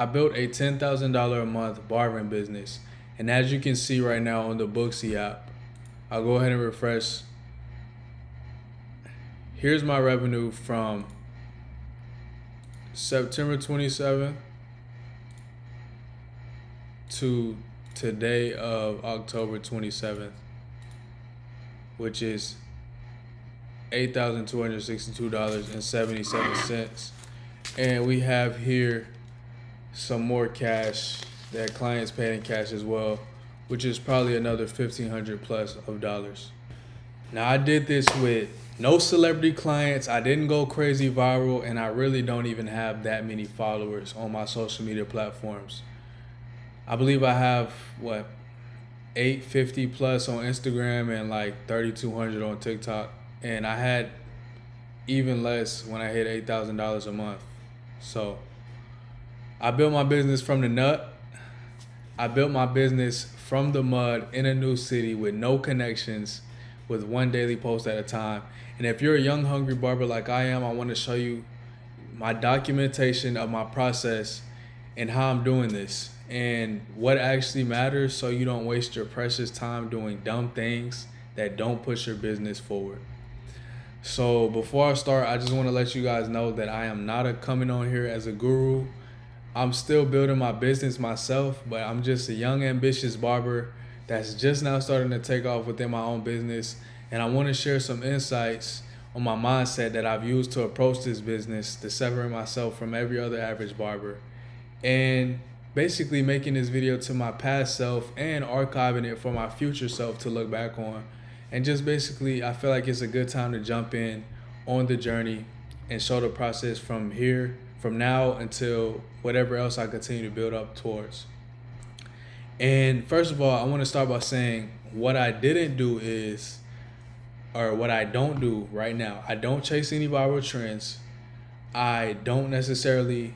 I built a $10,000 a month barbering business. And as you can see right now on the Booksy app, I'll go ahead and refresh. Here's my revenue from September 27th to today of October 27th, which is $8,262.77. And we have here some more cash that clients paid in cash as well, which is probably another $1,500 plus of dollars. Now I did this with no celebrity clients. I didn't go crazy viral, and I really don't even have that many followers on my social media platforms. I believe I have 850 plus on Instagram and like 3,200 on TikTok, and I had even less when I hit $8,000 a month. So I built my business from the nut. I built my business from the mud in a new city with no connections, with one daily post at a time. And if you're a young, hungry barber like I am, I want to show you my documentation of my process and how I'm doing this and what actually matters, so you don't waste your precious time doing dumb things that don't push your business forward. So before I start, I just want to let you guys know that I am not coming on here as a guru. I'm still building my business myself, but I'm just a young, ambitious barber that's just now starting to take off within my own business. And I want to share some insights on my mindset that I've used to approach this business, to separate myself from every other average barber, and basically making this video to my past self and archiving it for my future self to look back on. And just basically, I feel like it's a good time to jump in on the journey and show the process from now until whatever else I continue to build up towards. And first of all, I want to start by saying what I didn't do is, or what I don't do right now. I don't chase any viral trends. I don't necessarily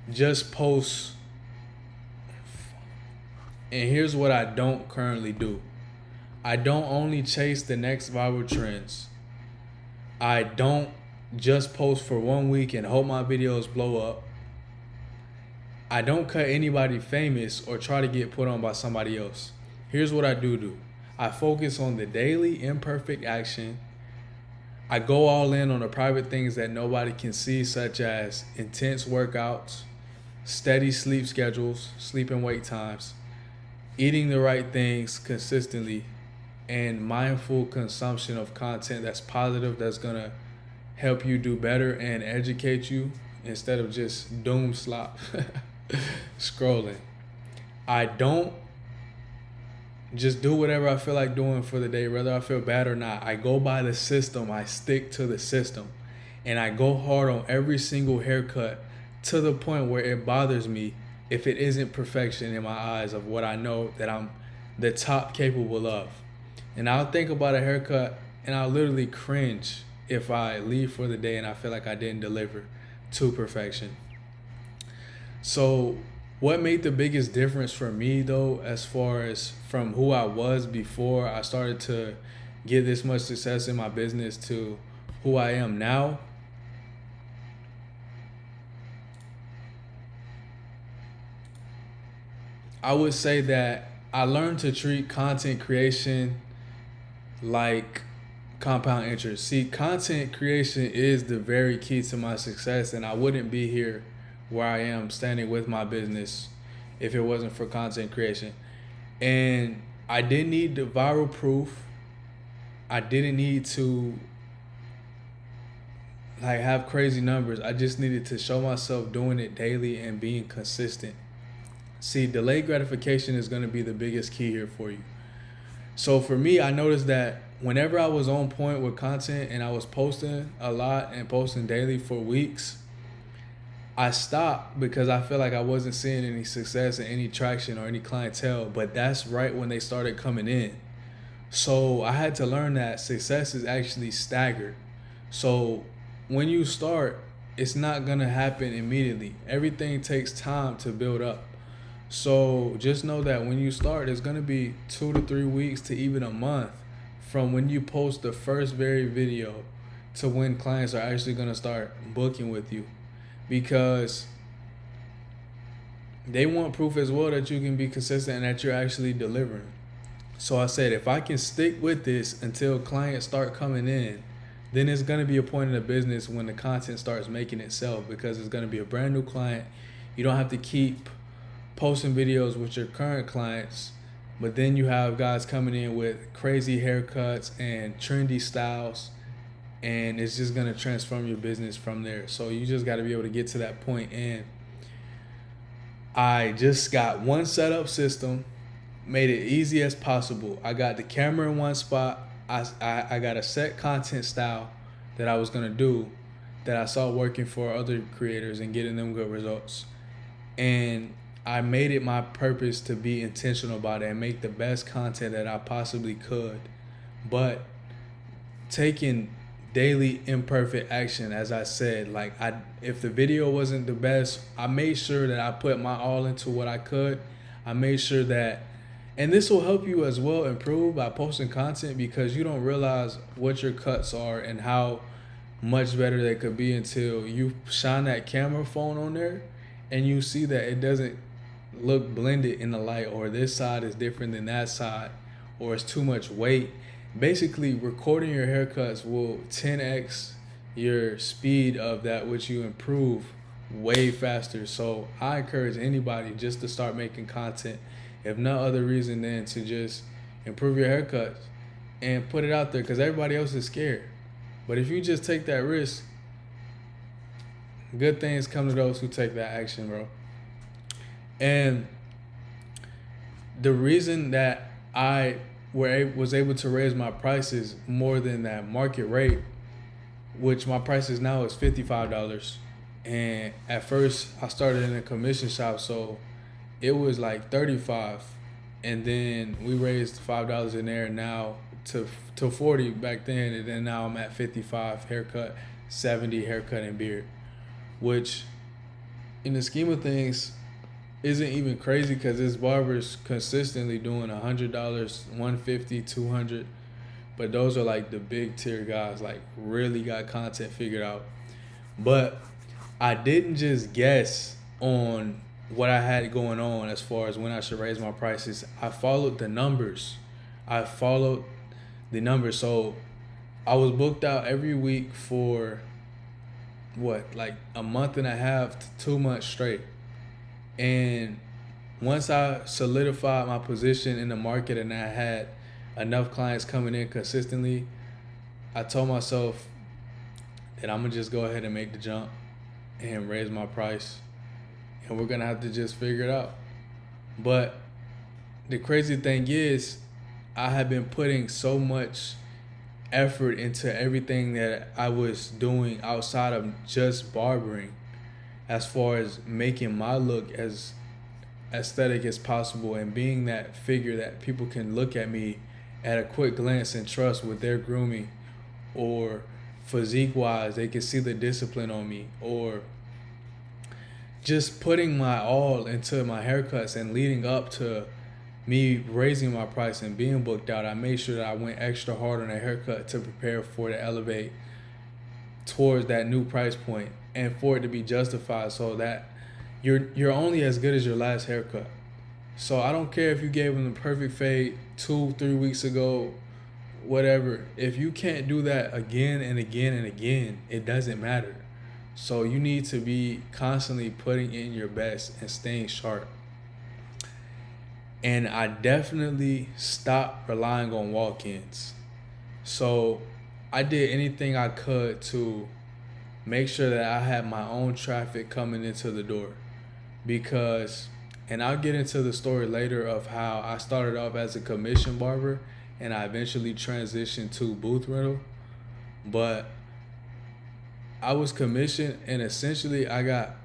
just post. And here's what I don't currently do. I don't only chase the next viral trends. I don't just post for 1 week and hope my videos blow up. I don't cut anybody famous or try to get put on by somebody else. Here's what I do. I focus on the daily imperfect action. I go all in on the private things that nobody can see, such as intense workouts, steady sleep schedules, sleep and wake times, eating the right things consistently, and mindful consumption of content that's positive, that's gonna help you do better and educate you instead of just doom slop scrolling. I don't just do whatever I feel like doing for the day, whether I feel bad or not. I go by the system. I stick to the system, and I go hard on every single haircut to the point where it bothers me if it isn't perfection in my eyes of what I know that I'm the top capable of. And I'll think about a haircut and I'll literally cringe if I leave for the day and I feel like I didn't deliver to perfection. So what made the biggest difference for me though, as far as from who I was before I started to get this much success in my business to who I am now, I would say that I learned to treat content creation like compound interest. See, content creation is the very key to my success, and I wouldn't be here where I am standing with my business if it wasn't for content creation. And I didn't need the viral proof. I didn't need to have crazy numbers. I just needed to show myself doing it daily and being consistent. See, delayed gratification is going to be the biggest key here for you. So for me, I noticed that whenever I was on point with content and I was posting a lot and posting daily for weeks, I stopped because I feel like I wasn't seeing any success and any traction or any clientele. But that's right when they started coming in. So I had to learn that success is actually staggered. So when you start, it's not going to happen immediately. Everything takes time to build up. So just know that when you start, it's going to be 2 to 3 weeks to even a month from when you post the first very video to when clients are actually going to start booking with you. Because they want proof as well that you can be consistent and that you're actually delivering. So I said, if I can stick with this until clients start coming in, then it's going to be a point in the business when the content starts making itself, because it's going to be a brand new client. You don't have to keep posting videos with your current clients, but then you have guys coming in with crazy haircuts and trendy styles, and it's just going to transform your business from there. So you just got to be able to get to that point. And I just got one setup system, made it easy as possible. I got the camera in one spot. I got a set content style that I was gonna do that I saw working for other creators and getting them good results. And I made it my purpose to be intentional about it and make the best content that I possibly could. But taking daily imperfect action, as I said, like if the video wasn't the best, I made sure that I put my all into what I could. I made sure that, and this will help you as well improve by posting content, because you don't realize what your cuts are and how much better they could be until you shine that camera phone on there and you see that it doesn't look blended in the light, or this side is different than that side, or it's too much weight. Basically, recording your haircuts will 10x your speed of that, which you improve way faster. So I encourage anybody just to start making content, if no other reason than to just improve your haircuts and put it out there, because everybody else is scared. But if you just take that risk, good things come to those who take that action, bro. And the reason that I was able to raise my prices more than that market rate, which my prices now is $55. And at first I started in a commission shop, so it was like $35, and then we raised $5 in there now to $40 back then, and then now I'm at $55 haircut, $70 haircut and beard, which in the scheme of things isn't even crazy, because this barber's consistently doing $100, $150, $200, but those are like the big tier guys, like really got content figured out. But I didn't just guess on what I had going on as far as when I should raise my prices. I followed the numbers. So I was booked out every week for like a month and a half to 2 months straight. And once I solidified my position in the market and I had enough clients coming in consistently, I told myself that I'm gonna just go ahead and make the jump and raise my price, and we're gonna have to just figure it out. But the crazy thing is, I have been putting so much effort into everything that I was doing outside of just barbering, as far as making my look as aesthetic as possible and being that figure that people can look at me at a quick glance and trust with their grooming, or physique wise they can see the discipline on me, or just putting my all into my haircuts. And leading up to me raising my price and being booked out, I made sure that I went extra hard on a haircut to prepare for it to elevate towards that new price point, and for it to be justified, so that you're only as good as your last haircut. So I don't care if you gave them the perfect fade 2-3 weeks ago, whatever. If you can't do that again and again and again, it doesn't matter. So you need to be constantly putting in your best and staying sharp. And I definitely stopped relying on walk-ins. So I did anything I could to make sure that I had my own traffic coming into the door. Because, and I'll get into the story later of how I started off as a commission barber and I eventually transitioned to booth rental. But I was commissioned, and essentially I got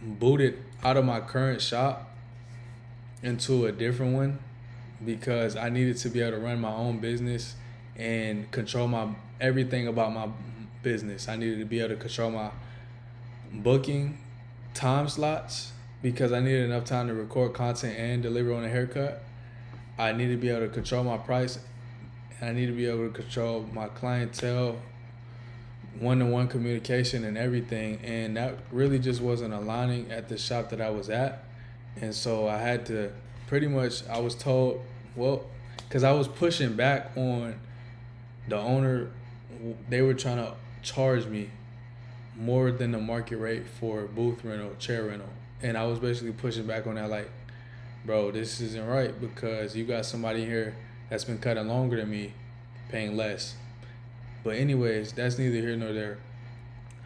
booted out of my current shop into a different one, because I needed to be able to run my own business and control everything about my business. I needed to be able to control my booking time slots, because I needed enough time to record content and deliver on a haircut. I needed to be able to control my price, and I needed to be able to control my clientele, one-to-one communication and everything. And that really just wasn't aligning at the shop that I was at. And so I had to pretty much, I was told, well, because I was pushing back on the owner. They were trying to charge me more than the market rate for booth rental, chair rental. And I was basically pushing back on that, like, bro, this isn't right, because you got somebody here that's been cutting longer than me paying less. But anyways, that's neither here nor there.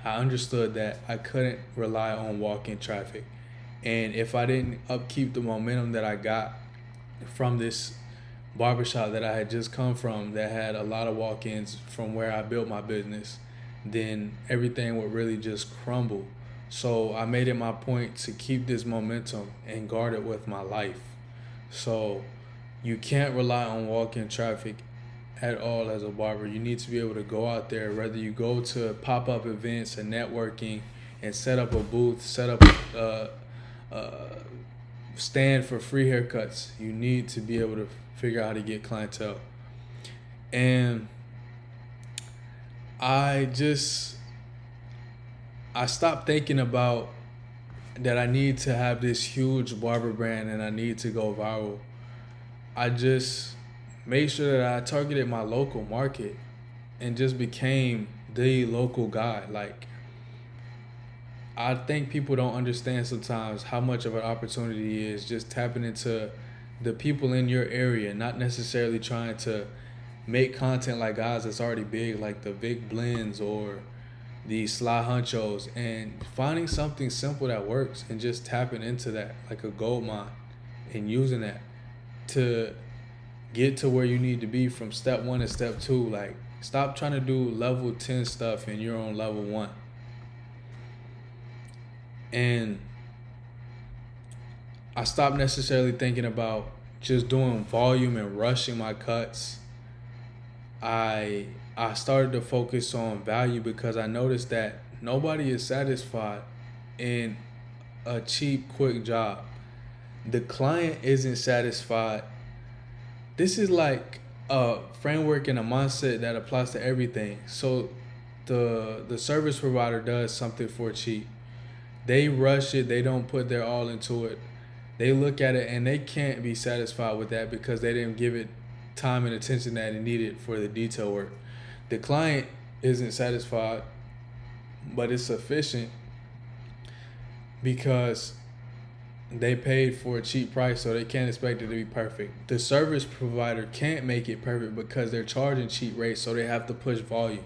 I understood that I couldn't rely on walk-in traffic. And if I didn't upkeep the momentum that I got from this barbershop that I had just come from, that had a lot of walk-ins from where I built my business, then everything would really just crumble. So I made it my point to keep this momentum and guard it with my life. So you can't rely on walk-in traffic at all as a barber. You need to be able to go out there, whether you go to pop-up events and networking and set up a booth, set up stand for free haircuts. You need to be able to figure out how to get clientele. And I stopped thinking about that I need to have this huge barber brand and I need to go viral. I just made sure that I targeted my local market and just became the local guy. Like, I think people don't understand sometimes how much of an opportunity it is just tapping into the people in your area, not necessarily trying to make content like guys that's already big, like the Vic Blends or the Sly Hunchos, and finding something simple that works and just tapping into that like a gold mine and using that to get to where you need to be from step 1 to step 2. Like, stop trying to do level 10 stuff and you're on level 1. And I stopped necessarily thinking about just doing volume and rushing my cuts. I started to focus on value, because I noticed that nobody is satisfied in a cheap, quick job. The client isn't satisfied. This is like a framework and a mindset that applies to everything. So the service provider does something for cheap. They rush it. They don't put their all into it. They look at it and they can't be satisfied with that because they didn't give it time and attention that it needed for the detail work. The client isn't satisfied, but it's sufficient because they paid for a cheap price, so they can't expect it to be perfect. The service provider can't make it perfect because they're charging cheap rates, so they have to push volume.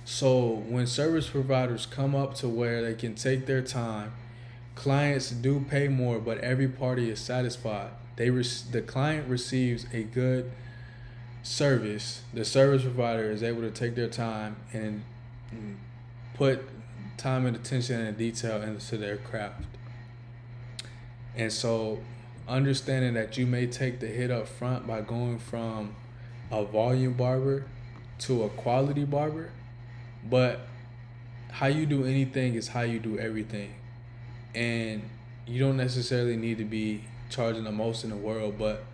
So when service providers come up to where they can take their time, clients do pay more, but every party is satisfied. The client receives a good service. The service provider is able to take their time and put time and attention and detail into their craft. And so understanding that you may take the hit up front by going from a volume barber to a quality barber, but how you do anything is how you do everything. And you don't necessarily need to be charging the most in the world, but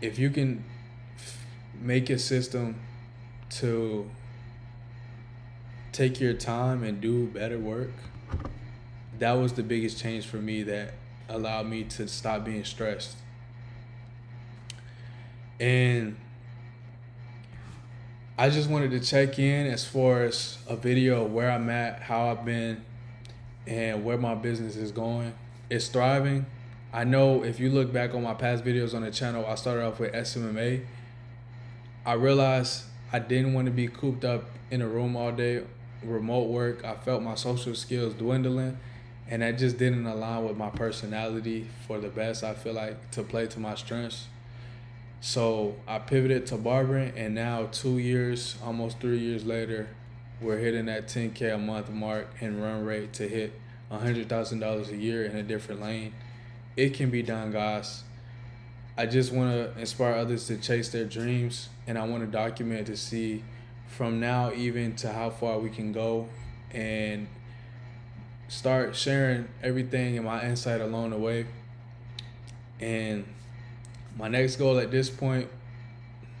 if you can make a system to take your time and do better work, that was the biggest change for me that allowed me to stop being stressed. And I just wanted to check in as far as a video of where I'm at, how I've been, and where my business is going. It's thriving. I know if you look back on my past videos on the channel, I started off with SMMA. I realized I didn't want to be cooped up in a room all day, remote work. I felt my social skills dwindling, and that just didn't align with my personality for the best. I feel like to play to my strengths. So I pivoted to barbering, and now 2 years, almost 3 years later, we're hitting that 10K a month mark and run rate to hit $100,000 a year in a different lane. It can be done, guys. I just want to inspire others to chase their dreams, and I want to document to see from now even to how far we can go, and start sharing everything and my insight along the way. And my next goal at this point,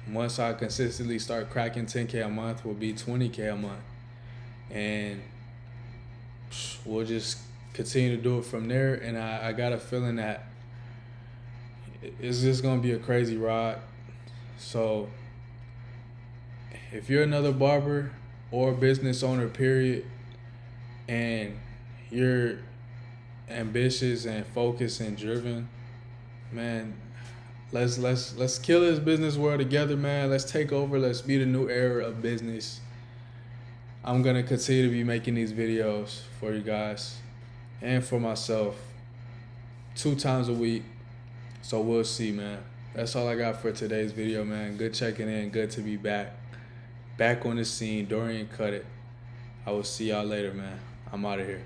once I consistently start cracking 10K a month, will be 20K a month. And we'll just continue to do it from there. And I got a feeling that it's just gonna be a crazy ride. So if you're another barber or business owner, period, and you're ambitious and focused and driven, man, let's kill this business world together, man. Let's take over. Let's be the new era of business. I'm gonna continue to be making these videos for you guys and for myself 2 times a week. So we'll see, man. That's all I got for today's video, man. Good checking in. Good to be back on the scene. Dorian cut it. I will see y'all later, man. I'm out of here.